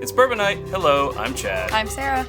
It's Bourbon Night. Hello, I'm Chad. I'm Sarah.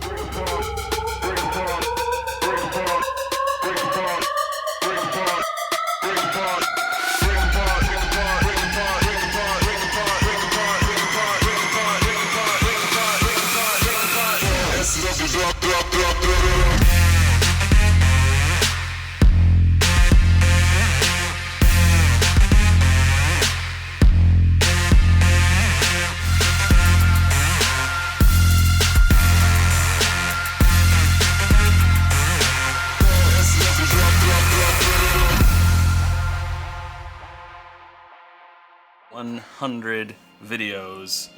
$100 videos.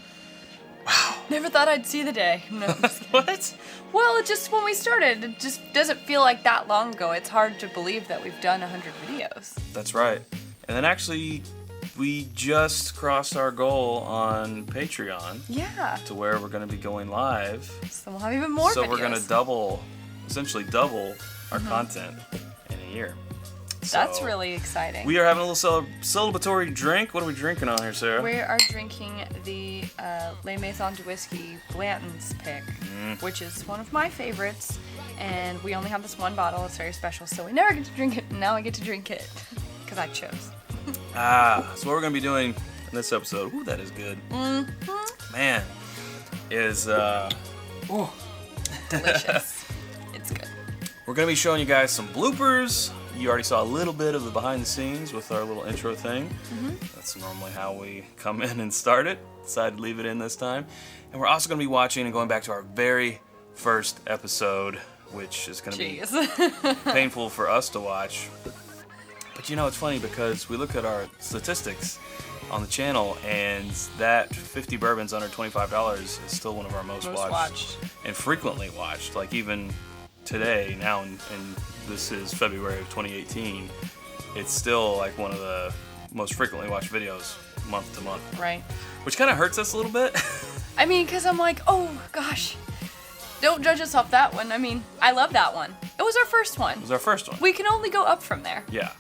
Wow. Never thought I'd see the day. No, I'm just kidding. What? Well, it just when we started, it just doesn't feel like that long ago. It's hard to believe that we've done 100 videos. That's right. And then actually, we just crossed our goal on Patreon. Yeah. To where we're going to be going live. So we'll have even more videos. So we're going to essentially double our content in a year. That's So really exciting. we are having a little celebratory drink. What are we drinking on here, Sarah? We are drinking the Les Maisons de Whiskey Blanton's pick, which is one of my favorites. And we only have this one bottle. It's very special, so we never get to drink it. And now I get to drink it because I chose. So what we're going to be doing in this episode, ooh, that is good. Man, is, Delicious. It's good. we're going to be showing you guys some bloopers. You already saw a little bit of the behind the scenes with our little intro thing. That's normally how we come in and start it. Decided to leave it in this time. And we're also going to be watching and going back to our very first episode, which is going to be painful for us to watch. But you know, it's funny because we look at our statistics on the channel, and that 50 bourbons under $25 is still one of our most watched and frequently watched. Like even today, now, and this is February of 2018, it's still like one of the most frequently watched videos month to month. Right. Which kind of hurts us a little bit. I mean, because I'm like, oh gosh, don't judge us off that one. I mean, I love that one. It was our first one. It was our first one. We can only go up from there. Yeah.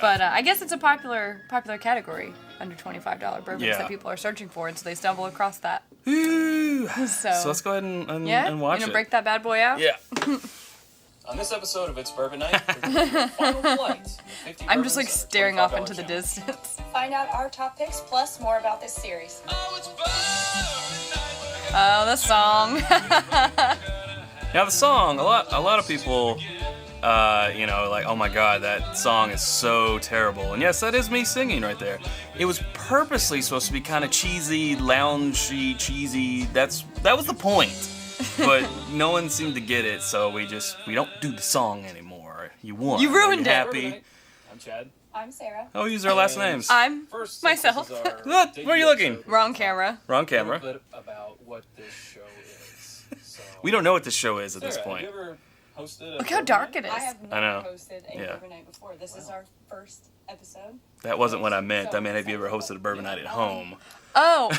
But I guess it's a popular category, under $25 bourbons Yeah. that people are searching for, and so they stumble across that. Ooh. So let's go ahead and watch you gonna break that bad boy out? Yeah. On this episode of It's Bourbon Night, we're final flight. I'm just like staring off into the distance. Find out our top picks plus more about this series. Oh, the song. Now the song, a lot of people, like, oh my god, that song is so terrible. And yes, that is me singing right there. It was purposely supposed to be kind of cheesy, loungy, cheesy. That was the point. But no one seemed to get it, so we don't do the song anymore. You won. You ruined it. Happy? I'm Chad. I'm Sarah. Oh, use our last names. I'm First, myself. this is our Look, debut where are you looking? episode. Wrong camera. Wrong A camera. little bit about what this show is. So, We don't know what this show is at this Sarah, point. Have you ever hosted a Look how bourbon dark night? it I is. have I know. never hosted a Yeah. bourbon night before. This is our first episode. That wasn't what I meant. I meant, have you ever hosted a bourbon night at home? Oh,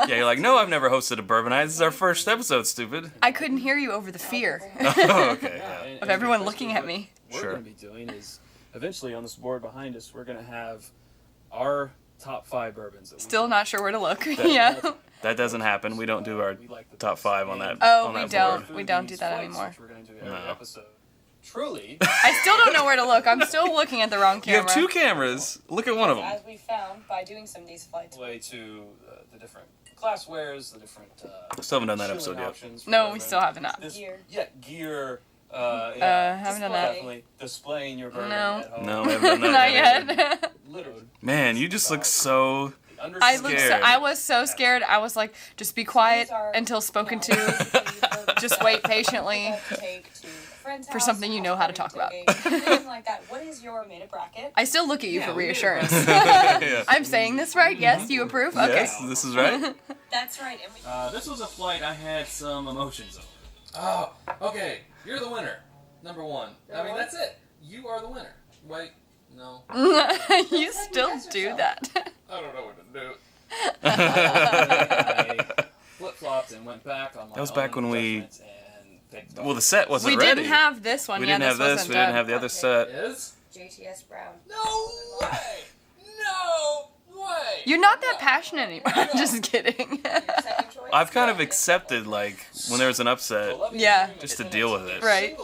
Yeah, you're like, no, I've never hosted a bourbon night. This is our first episode, stupid. I couldn't hear you over the fear Oh, okay. Yeah, Yeah. of everyone basically looking at what me. We're Sure. going to be doing is eventually on this board behind us, we're going to have our top 5 bourbons. That we Still not sure where to look. Yeah. That doesn't happen. We don't do our we like the top best. 5 on that. And Oh, on we that don't. board. We don't do that Flights, anymore. which we're going to do every No. episode. Truly. I still don't know where to look. I'm still looking at the wrong You camera. have 2 cameras. Look at one of them. As we found by doing some of these flights. way to the different glasswares, the different Still haven't done that chilling episode yet. options for No, we bourbon. still have not. This, Gear. Yeah, gear. Haven't done that. Definitely displaying your bourbon No. at home. No, we haven't done that Not yet. yet. Literally. Man, you just look so... I looked. Scared. I was so scared. I was like, just be quiet until spoken to. Just wait patiently for something you know how to talk about. Like that. What is your made bracket? I still look at you Yeah, for we did. reassurance. Yeah. I'm saying this right? Yes, you approve? Okay. Yes, this is right. That's right. And This was a flight I had some emotions of. Oh, okay. You're the winner. Number 1. I mean, that's it. You are the winner. Wait, no. You still do that. I don't know what to do. I flip-flopped and went back on my That was back when we- judgments and picked Well, the set wasn't We ready. didn't have this one. We Yeah, didn't have this. wasn't We didn't done. have the other set. Is? JTS Brown. No way! No way! You're not that passionate anymore. I'm just kidding. Second choice. I've kind of accepted, like, when there's an upset, Yeah. just to deal with it. Right.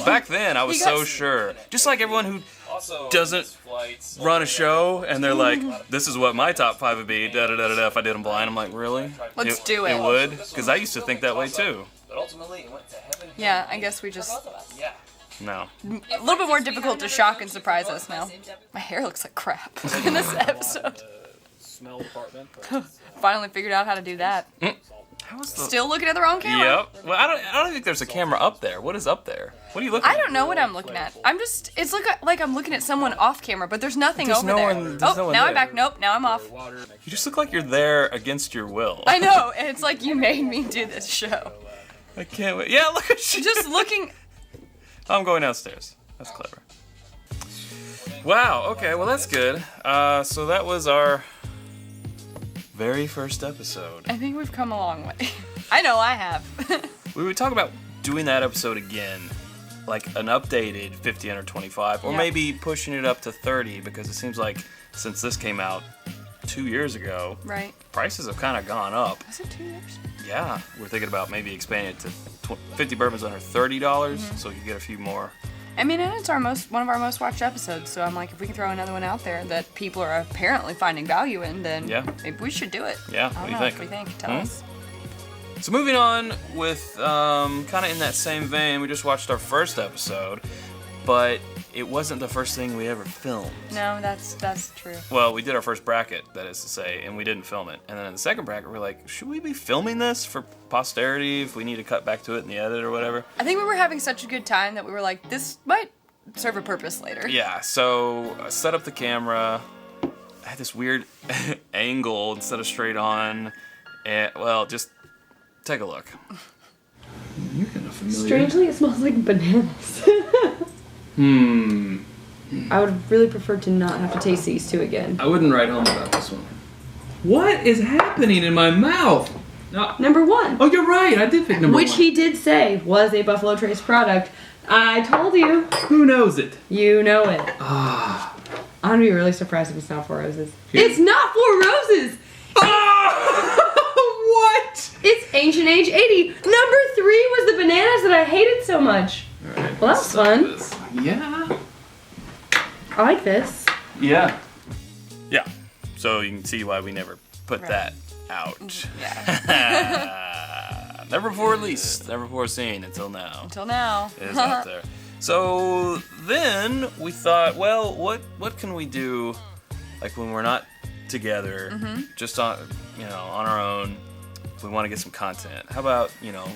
Back then, I was You got so s- sure. Just like everyone who Also, doesn't flights, run a show and they're like, this is what my top 5 would be, da-da-da-da-da, if I did them blind. I'm like, really? Let's do it. It would? Because I used to think that way, too. But ultimately, it went to heaven. Yeah, I guess we just Both of us. Yeah. No. a little bit more difficult to shock and surprise us now. My hair looks like crap in this episode. Smell department. Finally figured out how to do that. How is the... Still looking at the wrong camera. Yep. Well, I don't think there's a camera up there. What is up there? What are you looking at? I don't know what I'm looking at. It's like I'm looking at someone off camera, but there's nothing There's over no there. one- there's Oh, no one now I'm there. back. Nope, now I'm off. You just look like you're there against your will. I know, and it's like you made me do this show. I can't wait. Yeah, look at you. Just looking. I'm going downstairs. That's clever. Wow, okay, well that's good. So that was our very first episode. I think we've come a long way. I know I have. We would talk about doing that episode again, like an updated 50 under 25, or Yeah. maybe pushing it up to 30, because it seems like since this came out 2 years ago, Right. prices have kind of gone up. Was it 2 years? Yeah, we're thinking about maybe expanding it to 50 bourbons under $30, so you can get a few more. I mean, and it's one of our most watched episodes. So I'm like, if we can throw another one out there that people are apparently finding value in, then Yeah. maybe we should do it. Yeah, I what don't do you know. think? What do you think? Tell us. So moving on with kind of in that same vein, we just watched our first episode, but it wasn't the first thing we ever filmed. No, that's true. Well, we did our first bracket, that is to say, and we didn't film it. And then in the second bracket, we're like, should we be filming this for posterity if we need to cut back to it in the edit or whatever? I think we were having such a good time that we were like, this might serve a purpose later. Yeah, so I set up the camera. I had this weird angle instead of straight on. And, well, just take a look. You're kind of familiar. Strangely, it smells like bananas. I would really prefer to not have to taste these two again. I wouldn't write home about this one. What is happening in my mouth? No. Number one, Oh, you're right. I did pick number which one. he did say was a Buffalo Trace product. I told you. Who knows it? You know it. Ah. I'm gonna be really surprised if it's not Four Roses. Here. It's not Four Roses! What? It's Ancient Age 80. Number 3 was the bananas that I hated so much. All right. Well, that was fun. Yeah. I like this. Yeah. Yeah. So you can see why we never put Right. that out. Yeah. Never before released, never before seen until now. Until now. It is out there. So then we thought, well, what can we do, like when we're not together, just on on our own? If we want to get some content, how about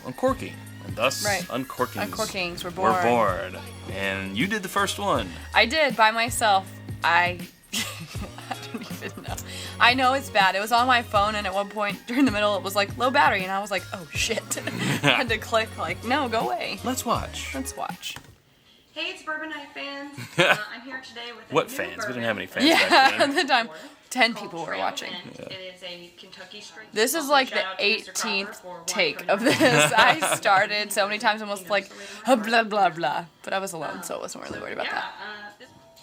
uncorking? And thus, Right. uncorkings. Uncorkings were We're born. born. And you did the first one. I did by myself. I don't even know. I know it's bad. It was on my phone, and at one point during the middle, it was like low battery, and I was like, oh shit. I had to click like, no, go away. Let's watch. Let's watch. Hey, it's Bourbon Night fans. I'm here today with What fans? We didn't have any fans Yeah, back at then. the time, 10 people were watching. It is a Kentucky straight. This is like the 18th take of this. I started so many times, almost like blah blah blah, but I was alone, so I wasn't really worried about that.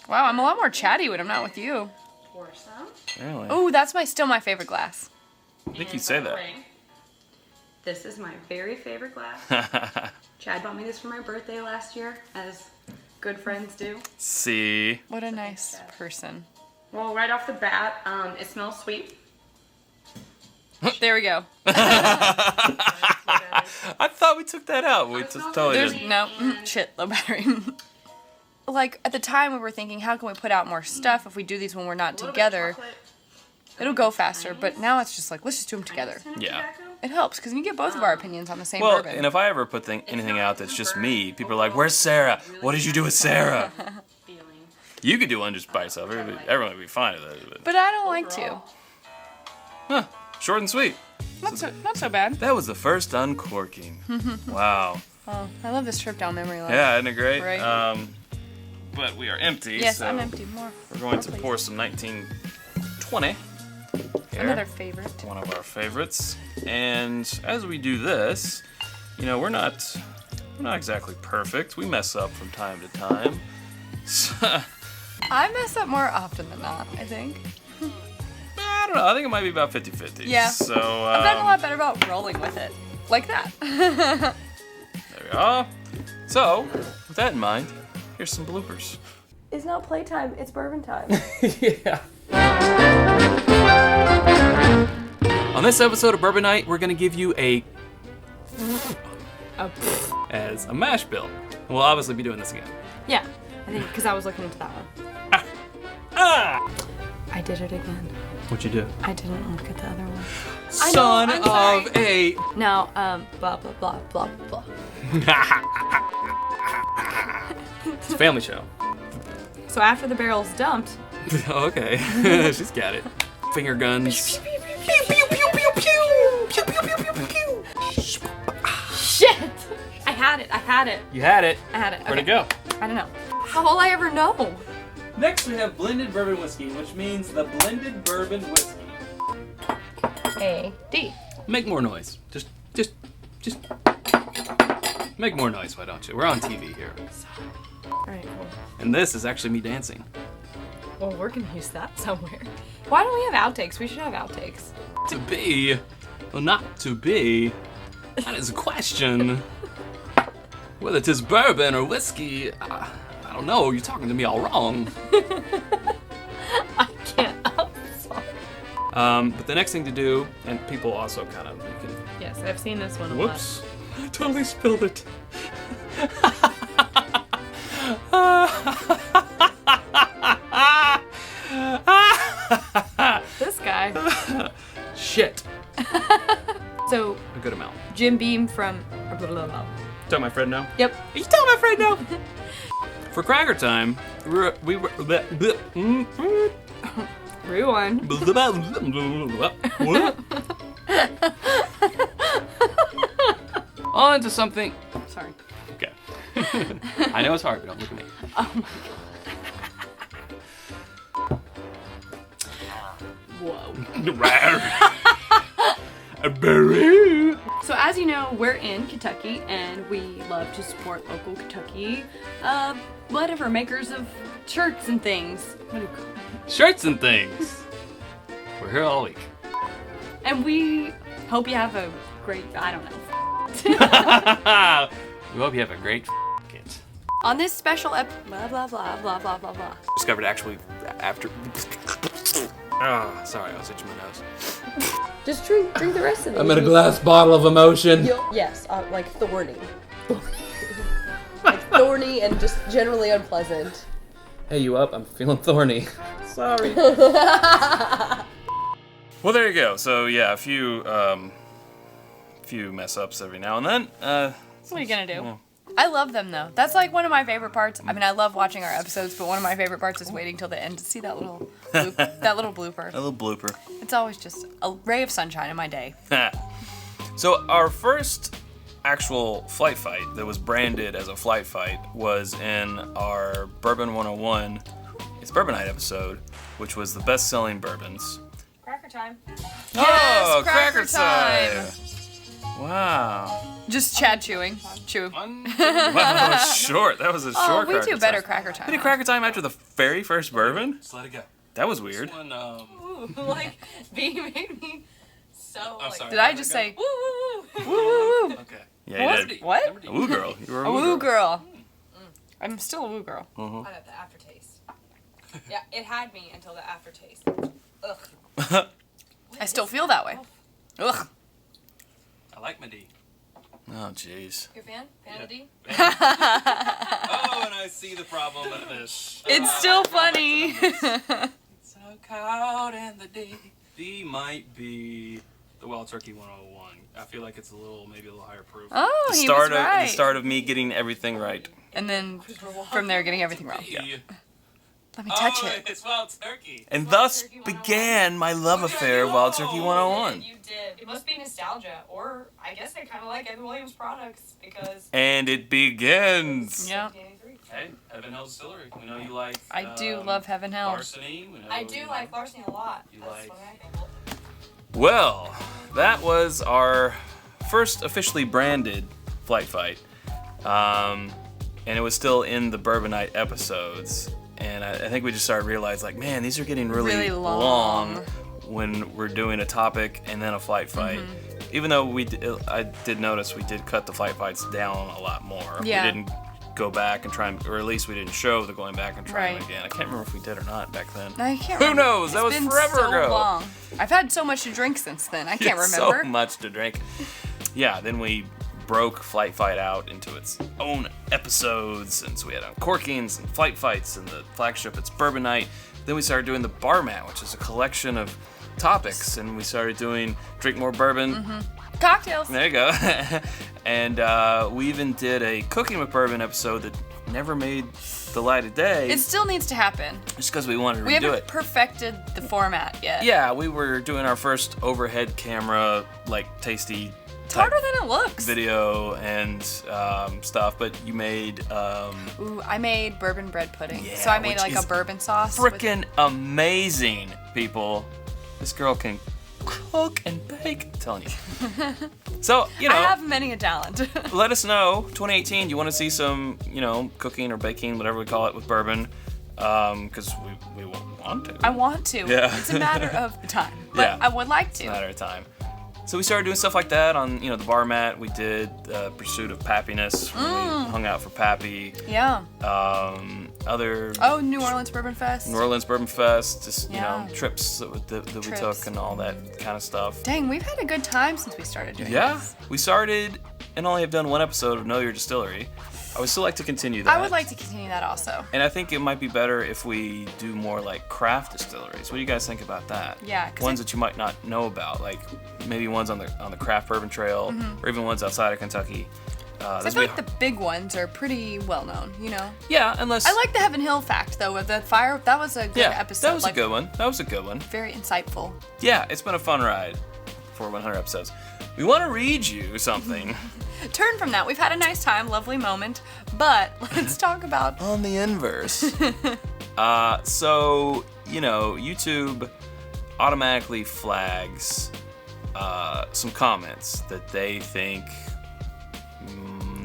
Wow, I'm a lot more chatty when I'm not with you. Pour some. Really? Oh, that's still my favorite glass. I think you'd say that. This is my very favorite glass. Chad bought me this for my birthday last year, as good friends do. See? What a nice person. Well, right off the bat, it smells sweet. There we go. I thought we took that out. We just totally There's didn't. no shit, low battery. Like at the time, we were thinking, how can we put out more stuff if we do these when we're not together? It'll go faster. But now it's just like, let's just do them together. Yeah. It helps because you get both of our opinions on the same Well, bourbon. and if I ever put anything out that's just me, people are like, "Where's Sarah? What did you do with Sarah?" You could do one just by yourself. Everyone would be fine with it. But I don't like to. Huh, short and sweet. Not so bad. That was the first uncorking. Wow. Oh, I love this trip down memory lane. Yeah, isn't it great? Right. But we are empty. Yes, so I'm empty. More. We're going to More, pour please. some 1920. Here. Another favorite. One of our favorites. And as we do this, we're not exactly perfect. We mess up from time to time. I mess up more often than not, I think. I don't know. I think it might be about 50-50. Yeah. So I've gotten a lot better about rolling with it. Like that. there we go. So, with that in mind, here's some bloopers. It's not playtime, it's bourbon time. Yeah. On this episode of Bourbon Night, we're gonna give you as a mash bill. And we'll obviously be doing this again. Yeah, I think because I was looking into that one. I did it again. What'd you do? I didn't look at the other one. Son I'm sorry. of a. Now, blah blah blah blah blah. It's a family show. So after the barrel's dumped, Okay, she's got it. Finger guns. shit! I had it. You had it. Okay. Where'd it go? I don't know. How will I ever know? Next we have blended bourbon whiskey, which means the blended bourbon whiskey. A-D. Make more noise. Just make more noise, why don't you? We're on TV here. Alright, cool. And this is actually me dancing. Well, we're gonna use that somewhere. Why don't we have outtakes? We should have outtakes. To be, well, not to be, that is a question. Whether it is bourbon or whiskey, I don't know, you're talking to me all wrong. I can't. I'm sorry. But the next thing to do, and people also kind of, Yes, I've seen this one a whoops, I totally spilled it. This guy. Shit. So, A good amount. Jim Beam from. Tell my friend now. Yep. You tell my friend now. For Cracker Time, we were. Rewind. On to something. Sorry. Okay. I know it's hard, but don't look at me. Oh my Whoa. So as you know, we're in Kentucky, and we love to support local Kentucky, whatever, makers of shirts and things. What do you call it? Shirts and things. We're here all week. And we hope you have a great, I don't know. We hope you have a great kit. On this special blah blah blah blah blah blah blah. Discovered actually after. Oh, sorry, I was itching my nose. Just drink the rest of it. I'm in a glass bottle of emotion. Yes, like thorny. Like thorny and just generally unpleasant. Hey, you up? I'm feeling thorny. Sorry. Well, there you go. So yeah, a few mess ups every now and then. What are you gonna do? Well, I love them though. That's like one of my favorite parts. I mean, I love watching our episodes, but one of my favorite parts is waiting till the end to see that little blooper. a little blooper. It's always just a ray of sunshine in my day. So our first actual flight fight that was branded as a flight fight was in our Bourbon 101, it's Bourbon Night episode, which was the best-selling bourbons. Cracker time. Oh, Cracker time! Wow. Just Chad chewing. Chew. Wow, that was short. That was a Oh, short we Cracker do better Time. Cracker time. We did Cracker Time after the very first bourbon? Just let it go. That was weird. One, Like, B made me so. I'm sorry. Did I just say Woo woo woo. woo woo woo? Okay. Yeah, you did. What? Number D. A woo girl. You were A woo girl. I'm still a woo girl. I got the aftertaste. Yeah, it had me until the aftertaste. Ugh. I still feel that way. Ugh. I like my D. Oh, jeez. You're a fan? Fan of D? Oh, and I see the problem with this. It's still funny. So caught in the D. D might be the Wild Turkey 101. I feel like it's maybe a little higher proof. Oh, The he start was of right. the start of me getting everything right. And then from there, getting everything wrong. Yeah. Let me touch it. It's Wild Turkey. And thus began my love affair of Wild Turkey 101. You did. It must be nostalgia, or I guess I kind of like Evan Williams products because. And it begins. Yeah. Hey, Heaven Hill Distillery. We know you like. I do love Heaven Hill. Larceny. We know I do like Larceny a lot. You That's like- what I think. Well, that was our first officially branded flight fight. And it was still in the Bourbon Night episodes. And I think we just started realizing, like, man, these are getting really, Really long. when we're doing a topic and then a flight fight. Even though I did notice we did cut the flight fights down a lot more. Yeah. We didn't go back and try and, or at least we didn't show the going back and trying Right. again. I can't remember if we did or not back then. I can't Who remember. knows? That It's was been forever so ago. long. I've had so much to drink since then. I can't It's remember. So much to drink. Yeah, then we broke Flight Fight out into its own episodes, and so we had uncorkings and flight fights, and the flagship it's Bourbon Night. Then we started doing the Bar Mat, which is a collection of topics, and we started doing Drink More Bourbon. Cocktails. There you go. And we even did a Cooking with Bourbon episode that never made the light of day, It still needs to happen. just because we wanted to We redo haven't it. perfected the format yet. Yeah, we were doing our first overhead camera, like tasty It's harder than it looks. video and stuff, but you made Ooh, I made bourbon bread pudding. Yeah, So I made which like is a bourbon sauce. with- freaking amazing, people. This girl can cook and bake, I'm telling you. So, you know, I have many a talent. let us know, 2018, you want to see some, cooking or baking, whatever we call it, with bourbon, because we want to. I want to. Yeah. It's a matter of time. But Yeah. I would like to. Matter of time. So we started doing stuff like that on, the bar mat. We did Pursuit of Pappiness. We hung out for Pappy. Yeah. Other Oh, New Orleans Bourbon Fest. New Orleans Bourbon Fest, just, Yeah. trips that we Trips. took and all that kind of stuff. Dang, we've had a good time since we started doing Yeah, this. we started and only have done one episode of Know Your Distillery. I would still like to continue that. I would like to continue that also. And I think it might be better if we do more like craft distilleries. What do you guys think about that? Yeah, 'cause ones that you might not know about, like maybe ones on the craft bourbon trail, or even ones outside of Kentucky. I This feel would like the big ones are pretty well known, yeah, unless I like the Heaven Hill fact though with the fire. That was a good episode. that was a good one. That was a good one. Very insightful. Yeah, it's been a fun ride for 100 episodes. We want to read you something. Turn from that. We've had a nice time, lovely moment, but let's talk about. On the inverse. So, YouTube automatically flags some comments that they think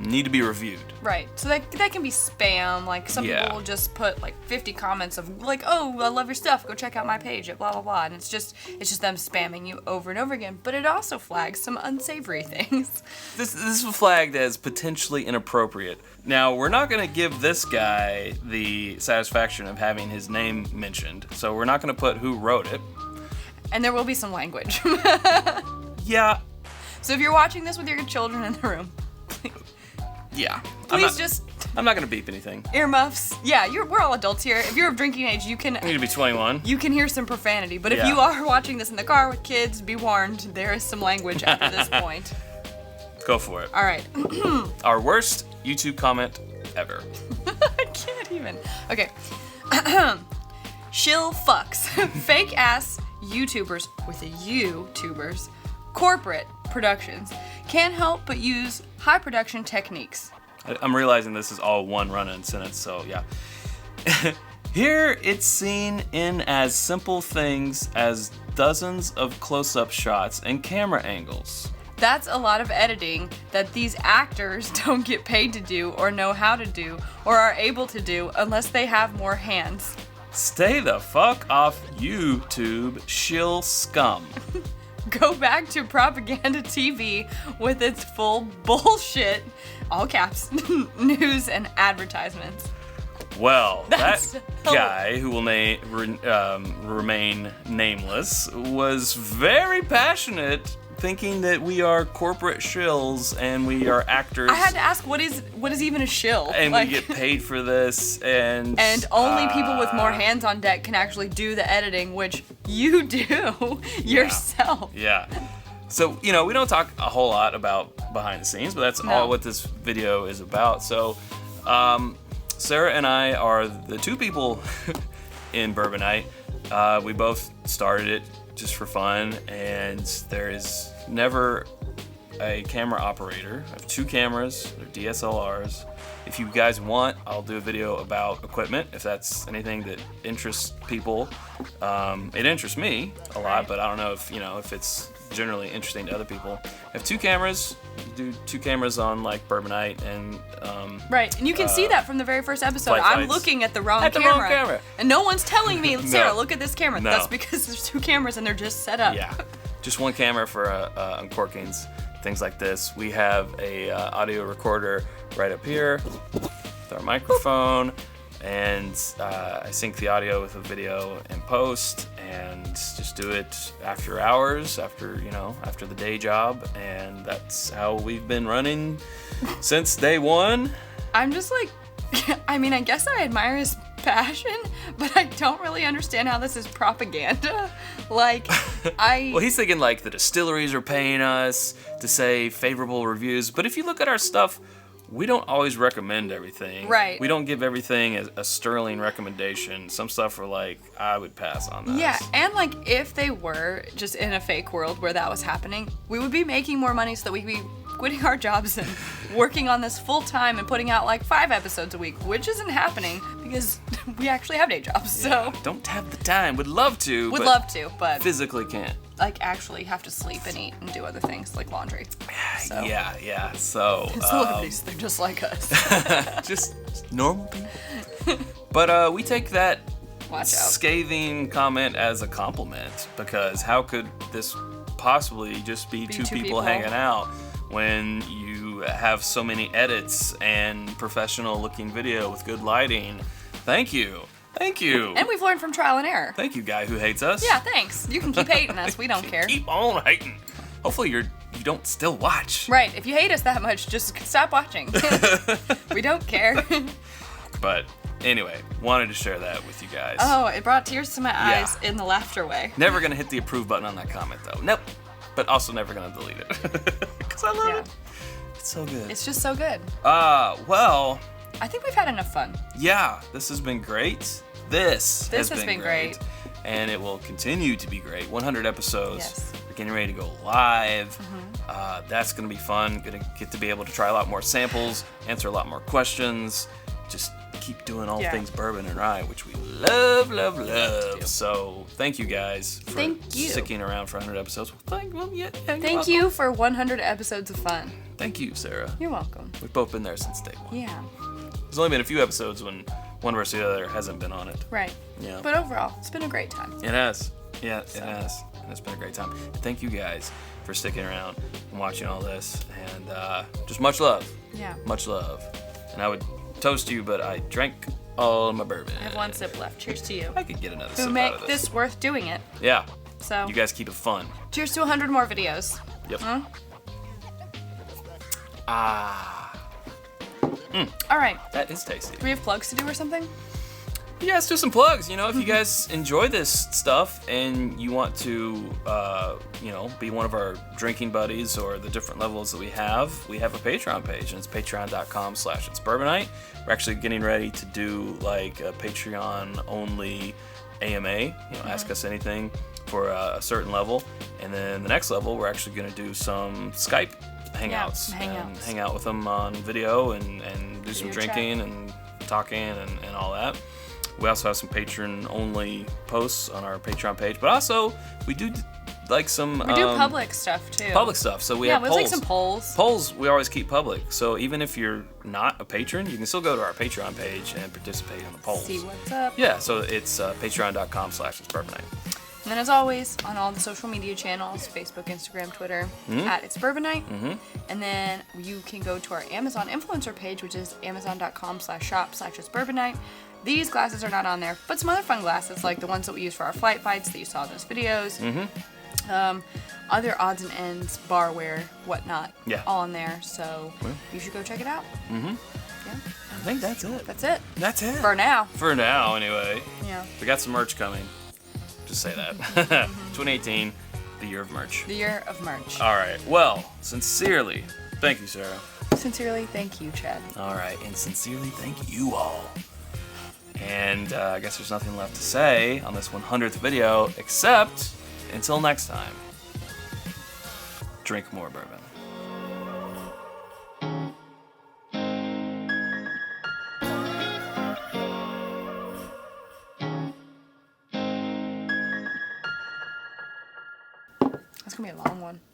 need to be reviewed. Right. So that can be spam. Like some Yeah. people will just put like 50 comments of like, "Oh, I love your stuff. Go check out my page at blah blah blah." And it's just them spamming you over and over again. But it also flags some unsavory things. This is flagged as potentially inappropriate. Now, we're not going to give this guy the satisfaction of having his name mentioned. So we're not going to put who wrote it. And there will be some language. Yeah. So if you're watching this with your children in the room, Yeah. please I'm not going to beep anything. earmuffs. Yeah, we're all adults here. If you're of drinking age, you I need can to be 21. hear some profanity. But if Yeah. you are watching this in the car with kids, be warned, there is some language after this point. Go for it. All right. Our worst YouTube comment ever. I can't even. Okay. Shill fucks. Fake ass YouTubers with a YouTubers. Corporate productions can't help but use high production techniques. I'm realizing this is all one run-in sentence, so yeah. Here it's seen in as simple things as dozens of close-up shots and camera angles. That's a lot of editing that these actors don't get paid to do or know how to do or are able to do unless they have more hands. Stay the fuck off YouTube, shill scum. Go back to propaganda TV with its full bullshit, all caps, news and advertisements. Well, That's- that guy who will remain nameless was very passionate, thinking that we are corporate shills and we are actors. I had to ask, what is even a shill? and Like, we get paid for this, and only people with more hands on deck can actually do the editing, which you do yourself. Yeah. So, we don't talk a whole lot about behind the scenes, but that's all what this video is about. So, Sarah and I are the two people in Bourbon Night. We both started it just for fun, and there is never a camera operator. I have 2 cameras, they're DSLRs. If you guys want, I'll do a video about equipment, if that's anything that interests people. It interests me a lot, but I don't know if it's generally interesting to other people. I have 2 cameras. Do 2 cameras on like Bourbonite and Right, and you can see that from the very first episode. Flight I'm Fights. looking at the wrong At the camera. wrong camera. And no one's telling me, Sarah, No. look at this camera. No. That's because there's 2 cameras and they're just set up. yeah, just 1 camera for uncorkings, things like this. We have a audio recorder right up here with our microphone, and I sync the audio with the video in post, and just do it after hours, after the day job, and that's how we've been running since day 1. I'm just like, I mean, I guess I admire his passion, but I don't really understand how this is propaganda. Like, Well, he's thinking like the distilleries are paying us to say favorable reviews, but if you look at our stuff, we don't always recommend everything. Right. We don't give everything a sterling recommendation. Some stuff are like, I would pass on this. Yeah, and like if they were just in a fake world where that was happening, we would be making more money so that we'd be quitting our jobs and working on this full time and putting out like 5 episodes a week, which isn't happening because we actually have day jobs. Yeah, So don't have the time. Would love to. would but love to, but physically can't. like actually have to sleep and eat and do other things like laundry. So Yeah. So celebrities, they're just like us. just normal people. But we take that Watch out. scathing comment as a compliment, because how could this possibly just be two people hanging out when you have so many edits and professional looking video with good lighting? Thank you. And we've learned from trial and error. Thank you, guy who hates us. Yeah, thanks. You can keep hating us. We don't care. Keep on hating. Hopefully you don't still watch. Right. If you hate us that much, just stop watching. We don't care. But anyway, wanted to share that with you guys. Oh, it brought tears to my eyes Yeah. in the laughter way. Never gonna hit the approve button on that comment though. Nope. But also never gonna delete it. Because I love Yeah. it. It's so good. It's just so good. Well, I think we've had enough fun. yeah, this has been great. This has been great. And it will continue to be great. 100 episodes. Yes. We're getting ready to go live. That's going to be fun. Going to get to be able to try a lot more samples, answer a lot more questions, just keep doing all Yeah. things bourbon and rye, which we love. do. So thank you guys for Thank you. sticking around for 100 episodes. You're Thank welcome. you for 100 episodes of fun. Thank you, Sarah. You're welcome. We've both been there since day 1. Yeah. There's only been a few episodes when one versus the other hasn't been on it. Right. Yeah. But overall, it's been a great time. It has. Yeah, it has. And it's been a great time. And thank you guys for sticking around and watching all this. And just much love. Yeah. Much love. And I would toast you, but I drank all my bourbon. I have 1 sip left. Cheers to you. I could get another Who sip out make of this. this worth doing it. Yeah. So, You guys keep it fun. cheers to 100 more videos. Yep. Huh? Ah, All right. that is tasty. Do we have plugs to do or something? Yeah, let's do some plugs. If you guys enjoy this stuff and you want to, be one of our drinking buddies or the different levels that we have a Patreon page, and it's patreon.com/itsbourbonite. We're actually getting ready to do like a Patreon-only AMA, ask us anything for a certain level. And then the next level, we're actually going to do some Skype hangouts. some hangouts. And hang out with them on video and do some Video chat. drinking and talking and all that. We also have some patron-only posts on our Patreon page, but also we do like some We do public stuff too. public stuff. So we Yeah, have we polls. like some polls. Polls we always keep public. So even if you're not a patron, you can still go to our Patreon page and participate in the polls. See what's up. Yeah, so it's patreon.com/itsbourbonite. And then as always, on all the social media channels, Facebook, Instagram, Twitter, at It's Bourbonite. And then you can go to our Amazon influencer page, which is amazon.com/shop/It's Bourbonite. These glasses are not on there, but some other fun glasses, like the ones that we use for our flight fights that you saw in those videos. Other odds and ends, barware, whatnot, Yeah. all on there. So you should go check it out. Yeah, I think that's it. that's it. That's it. For now. For now, anyway. Yeah. We got some merch coming. Just say that. 2018, the year of merch. The year of merch. All right. Well, sincerely, thank you, Sarah. Sincerely, thank you, Chad. All right, and sincerely thank you all. And I guess there's nothing left to say on this 100th video, except until next time, drink more bourbon. That's gonna gonna be a long one.